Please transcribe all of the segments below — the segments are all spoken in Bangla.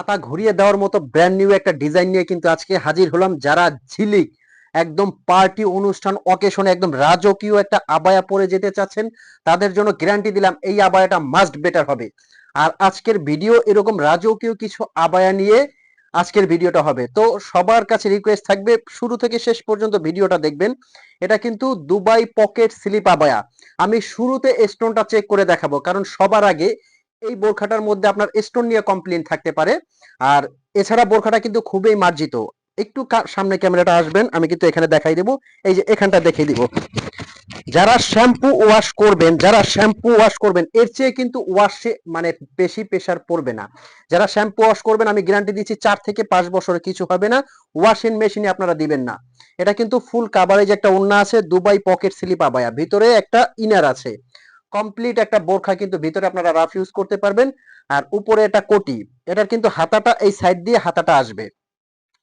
মাথা ঘুরিয়ে দেওয়ার মতো ব্র্যান্ড নিউ একটা ডিজাইন নিয়ে কিন্তু আজকে হাজির হলাম। যারা ঝিলিক একদম পার্টি অনুষ্ঠান অকেশনে একদম রাজকীয় একটা আবায়া পরে যেতে চাচ্ছেন, তাদের জন্য গ্যারান্টি দিলাম এই আবায়াটা মাস্ট বেটার হবে। আর আজকের ভিডিও এরকম রাজকীয় কিছু আবায়া নিয়ে আজকের ভিডিওটা হবে। তো সবার কাছে রিকোয়েস্ট থাকবে শুরু থেকে শেষ পর্যন্ত ভিডিওটা দেখবেন। এটা কিন্তু দুবাই পকেট স্লিপ আবায়া। আমি শুরুতে স্টোনটা চেক করে দেখাবো, কারণ সবার আগে এই বোরখাটার মধ্যে আপনার স্টোন নিয়ে কমপ্লেন থাকতে পারে। আর এছাড়া বোরখাটা কিন্তু খুবই মার্জিত। একটু সামনে ক্যামেরাটা আসবেন, আমি কিন্তু এখানে দেখাই দেবো। এই যে এখানটা দেখিয়ে দিব। যারা শ্যাম্পু ওয়াশ করবেন এর চেয়ে কিন্তু ওয়াশে মানে বেশি প্রেসার পড়বে না। যারা শ্যাম্পু ওয়াশ করবেন আমি গ্যারান্টি দিচ্ছি 4 থেকে 5 বছরে কিছু হবে না। ওয়াশিং মেশিনে আপনারা দিবেন না। এটা কিন্তু ফুল কাভারেজ একটা ওড়না আছে, দুবাই পকেট স্লিপ আবায়া, ভিতরে একটা ইনার আছে, কমপ্লিট একটা বোরখা কিন্তু ভিতরে আপনারা রাফ ইউজ করতে পারবেন। আর উপরে এটা কোটি, এটার কিন্তু হাতাটা এই সাইড দিয়ে হাতাটা আসবে।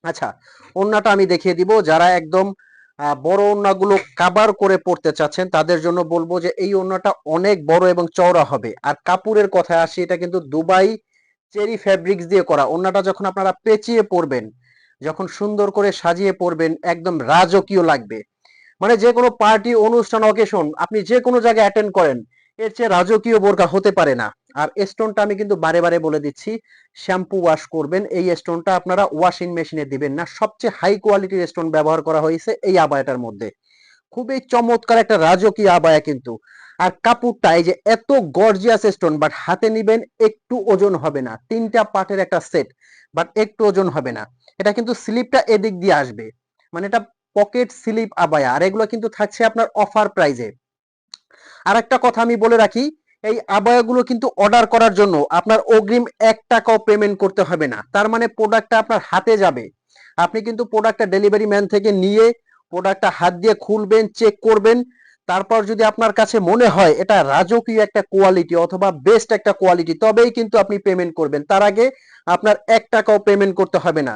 আচ্ছা, ওড়নাটা আমি দেখিয়ে দিব। যারা একদম বড় ওড়নাগুলো কাভার করে পড়তে চাচ্ছেন তাদের জন্য বলবো যে এই ওড়নাটা অনেক বড় এবং চওড়া হবে। আর কাপড়ের কথায় আসি, এটা কিন্তু দুবাই চেরি ফ্যাব্রিক্স দিয়ে করা। ওড়নাটা যখন আপনারা পেঁচিয়ে পরবেন, যখন সুন্দর করে সাজিয়ে পরবেন, একদম রাজকীয় লাগবে। মানে যে কোনো পার্টি অনুষ্ঠান অকেশন আপনি যে কোনো জায়গায় অ্যাটেন্ড করেন, এর চেয়ে রাজকীয় বোরকা হতে পারে না। আর স্টোনটা আমি কিন্তু বারে বারে বলে দিচ্ছি, শ্যাম্পু ওয়াশ করবেন, এই স্টোনটা আপনারা ওয়াশিং মেশিনে দিবেন না। সবচেয়ে হাই কোয়ালিটির স্টোন ব্যবহার করা হয়েছে এই আবায়াটার মধ্যে। খুবই চমৎকার একটা রাজকীয় আবায়া কিন্তু। আর কাপড়টা এই যে এত গর্জিয়াস স্টোন, বাট হাতে নিবেন একটু ওজন হবে না। 3টা পার্টের একটা সেট, বাট একটু ওজন হবে না। এটা কিন্তু স্লিপটা এদিক দিয়ে আসবে, মানে এটা পকেট স্লিপ আবায়া। আর এগুলো কিন্তু থাকছে আপনার অফার প্রাইজে। আর একটা কথা আমি বলে রাখি, এই আবায়াগুলো কিন্তু অর্ডার করার জন্য আপনার অগ্রিম 1 টাকাও পেমেন্ট করতে হবে না। তার মানে প্রোডাক্টটা আপনার হাতে যাবে, আপনি কিন্তু প্রোডাক্টটা ডেলিভারি ম্যান থেকে নিয়ে প্রোডাক্টটা হাত দিয়ে খুলবেন, চেক করবেন। তারপর যদি আপনার কাছে মনে হয় এটা রাজকীয় একটা কোয়ালিটি অথবা বেস্ট একটা কোয়ালিটি, তবেই কিন্তু আপনি পেমেন্ট করবেন। তার আগে আপনার 1 টাকাও পেমেন্ট করতে হবে না।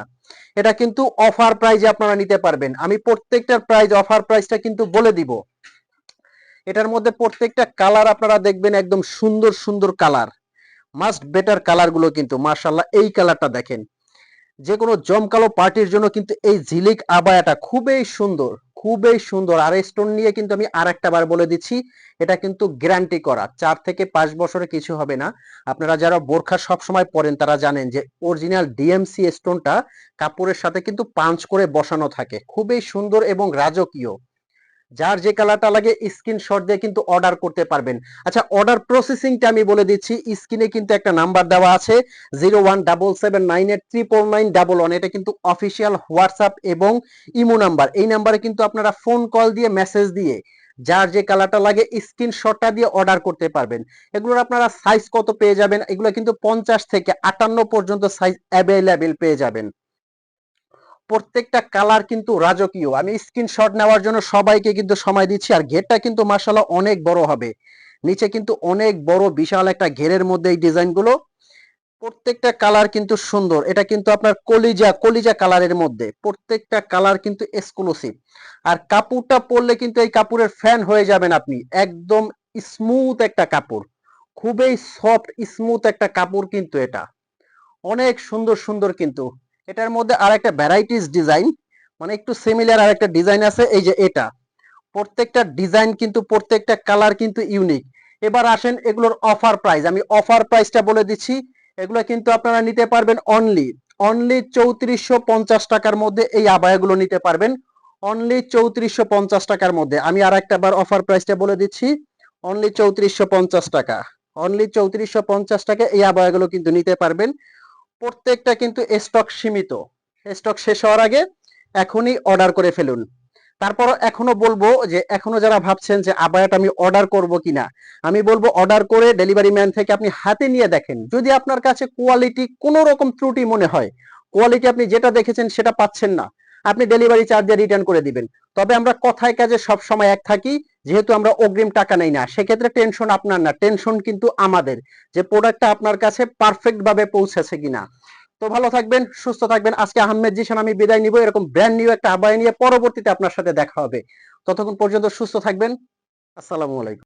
এটা কিন্তু অফার প্রাইজে আপনারা নিতে পারবেন। আমি প্রত্যেকটার প্রাইস, অফার প্রাইসটা কিন্তু বলে দিব। এটার মধ্যে প্রত্যেকটা কালার আপনারা দেখবেন একদম সুন্দর সুন্দর কালার, মাস্ট বেটার কালার গুলো কিন্তু মাশাআল্লাহ। এই কালারটা দেখেন, যে কোনো জমকালো পার্টির জন্য কিন্তু এই ঝিলিক আবায়াটা খুবই সুন্দর, খুবই সুন্দর। আর স্টোন নিয়ে কিন্তু আমি আরেকটা বার বলে দিচ্ছি, এটা কিন্তু গ্যারান্টি করা 4 থেকে 5 বছরে কিছু হবে না। আপনারা যারা বোরখা সব সময় পরেন তারা জানেন যে অরিজিনাল ডিএমসি স্টোনটা কাপড়ের সাথে কিন্তু পাঞ্চ করে বসানো থাকে, খুবই সুন্দর এবং রাজকীয়। যার যে কালারটা লাগে স্ক্রিনশট দিয়ে কিন্তু অর্ডার করতে পারবেন। আচ্ছা, অর্ডার প্রসেসিংটা আমি বলে দিচ্ছি। স্ক্রিনে কিন্তু একটা নাম্বার দেওয়া আছে 0177989911। এটা কিন্তু অফিসিয়াল হোয়াটসঅ্যাপ এবং ইমো নাম্বার। এই নাম্বারে কিন্তু আপনারা ফোন কল দিয়ে মেসেজ দিয়ে যার যে কালারটা লাগে স্ক্রিনশটটা দিয়ে অর্ডার করতে পারবেন। এগুলোর আপনারা সাইজ কত পেয়ে যাবেন, এগুলো কিন্তু 50 থেকে 58 পর্যন্ত সাইজ অ্যাভেলেবেল পেয়ে যাবেন। প্রত্যেকটা কালার কিন্তু রাজকীয়। আমি স্ক্রিনশট নেওয়ার জন্য সবাইকে কিন্তু সময় দিচ্ছি। আর ঘেরটা কিন্তু মাশাআল্লাহ অনেক বড় হবে, নিচে কিন্তু অনেক বড় বিশাল একটা ঘেরের মধ্যে এই ডিজাইনগুলো। প্রত্যেকটা কালার কিন্তু সুন্দর। এটা কিন্তু আপনার কলিজা কলিজা কালারের মধ্যে, প্রত্যেকটা কালার কিন্তু এক্সক্লুসিভ। আর কাপড়টা পরলে কিন্তু এই কাপড়ের ফ্যান হয়ে যাবেন আপনি। একদম স্মুথ একটা কাপড়, খুবই সফট স্মুথ একটা কাপড় কিন্তু এটা। অনেক সুন্দর সুন্দর কিন্তু। এটার মধ্যে আর একটা ভ্যারাইটিস ডিজাইন, মানে একটু সিমিলার আর একটা ডিজাইন আছে, এই যে এটা। প্রত্যেকটা ডিজাইন কিন্তু প্রত্যেকটা কালার কিন্তু ইউনিক। এবার আসেন এগুলোর অফার প্রাইস, আমি অফার প্রাইসটা বলে দিচ্ছি। এগুলো কিন্তু আপনারা নিতে পারবেন অনলি অনলি 3450 টাকার মধ্যে। এই আবায়াগুলো নিতে পারবেন অনলি 3450 টাকার মধ্যে। আমি আর একটা বার অফার প্রাইসটা বলে দিচ্ছি, অনলি 3450 টাকা। অনলি 3450 টাকা এই আবায়াগুলো কিন্তু নিতে পারবেন। প্রত্যেকটা কিন্তু স্টক সীমিত, স্টক শেষ হওয়ার আগে এখনই অর্ডার করে ফেলুন। তারপর এখনো বলবো যে এখনো যারা ভাবছেন যে আবায়াটা আমি অর্ডার করব কিনা, আমি বলবো অর্ডার করে ডেলিভারি ম্যান থেকে আপনি হাতে নিয়ে দেখেন। যদি আপনার কাছে কোয়ালিটি কোনো রকম ত্রুটি মনে হয়, কোয়ালিটি আপনি যেটা দেখেছেন সেটা পাচ্ছেন না, আপনি ডেলিভারি চার্জ দিয়ে রিটার্ন করে দিবেন। তবে আমরা কথায় কাজে সব সময় এক থাকি, যেহেতু আমরা অগ্রিম টাকা নেই না, সেক্ষেত্রে টেনশন আপনার না, টেনশন কিন্তু আমাদের, যে প্রোডাক্টটা আপনার কাছে পারফেক্ট ভাবে পৌঁছেছে কিনা। তো ভালো থাকবেন, সুস্থ থাকবেন। আজকে আহমেদ জিশান আমি বিদায় নিব। এরকম ব্র্যান্ড নিউ একটা আবায়া নিয়ে পরবর্তীতে আপনার সাথে দেখা হবে। ততক্ষণ পর্যন্ত সুস্থ থাকবেন। আসসালামু আলাইকুম।